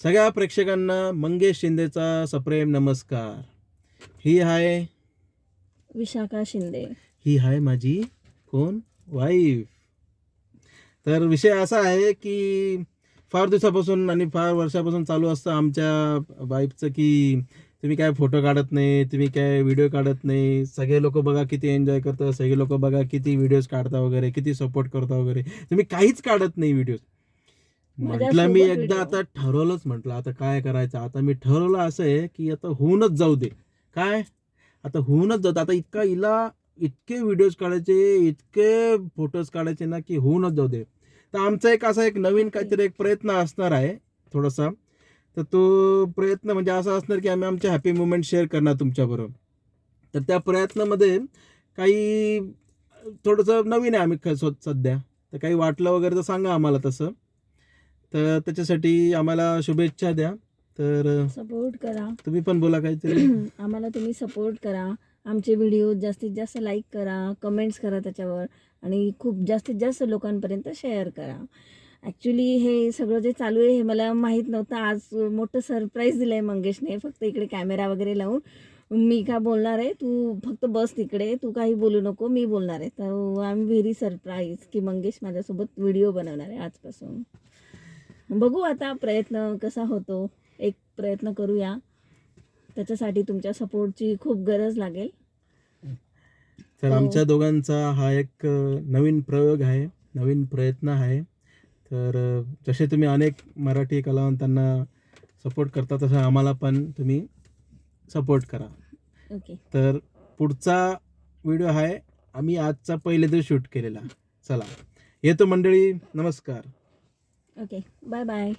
सगळ्या प्रेक्षकांना मंगेश शिंदेचा सप्रेम नमस्कार. ही आहे विशाखा शिंदे. ही आहे माझी कोण वाईफ. तर विषय असा आहे की फार दिवसापासून आणि फार वर्षापासून चालू असतं आमच्या वाईफचं की तुम्ही काय फोटो काढत नाही, तुम्ही काय व्हिडिओ काढत नाही, सगळे लोक बघा किती एन्जॉय करतात, सगळे लोक बघा किती व्हिडिओज काढता वगैरे, किती सपोर्ट करता वगैरे, तुम्ही काहीच काढत नाही व्हिडिओ. म्हटलं मी एकदा आता ठरवलंच, म्हटलं आता काय करायचं. आता मी ठरवलं असं आहे की आता होऊनच जाऊ दे. काय आता होऊनच जाऊ दे. आता हिला इतके व्हिडिओज काढायचे, इतके फोटोज काढायचे ना की होऊनच जाऊ दे. तर आमचा एक असा एक नवीन काहीतरी एक प्रयत्न असणार आहे थोडासा. तर तो प्रयत्न म्हणजे असा असणार की आम्ही आमचे हॅपी मुमेंट शेअर करणार तुमच्याबरोबर. तर त्या प्रयत्नामध्ये काही थोडंसं नवीन आहे आम्ही सध्या. तर काही वाटलं वगैरे तर सांगा आम्हाला तसं. तर त्याच्यासाठी आम्हाला शुभेच्छा द्या. तर सपोर्ट करा. तुम्ही पण बोला काहीतरी. आम्हाला तुम्ही सपोर्ट करा. आमचे व्हिडिओ जास्तीत जास्त लाईक करा, कमेंट्स करा त्याच्यावर आणि खूप जास्तीत जास्त लोकांपर्यंत शेअर करा. ॲक्च्युली हे सगळं जे चालू आहे हे मला माहीत नव्हतं. आज मोठं सरप्राईज दिलं आहे मंगेशने. फक्त इकडे कॅमेरा वगैरे लावून मी का बोलणार आहे, तू फक्त बस तिकडे, तू काही बोलू नको, मी बोलणार आहे. तर आय एम व्हेरी सरप्राईज की मंगेश माझ्यासोबत व्हिडिओ बनवणार आहे आजपासून. बघू आता प्रयत्न कसा होतो. एक प्रयत्न करूया. त्याच्यासाठी तुमच्या सपोर्टची खूप गरज लागेल. तर आमच्या दोघांचा हा एक नवीन प्रयोग आहे, नवीन प्रयत्न आहे. तर जसे तुम्ही अनेक मराठी कलावंतांना सपोर्ट करता तसं आम्हाला पण तुम्ही सपोर्ट करा. ओके. तर पुढचा व्हिडिओ आहे आम्ही आजचा पहिले दिवस शूट केलेला. चला येतो मंडळी, नमस्कार. ओके. Bye bye.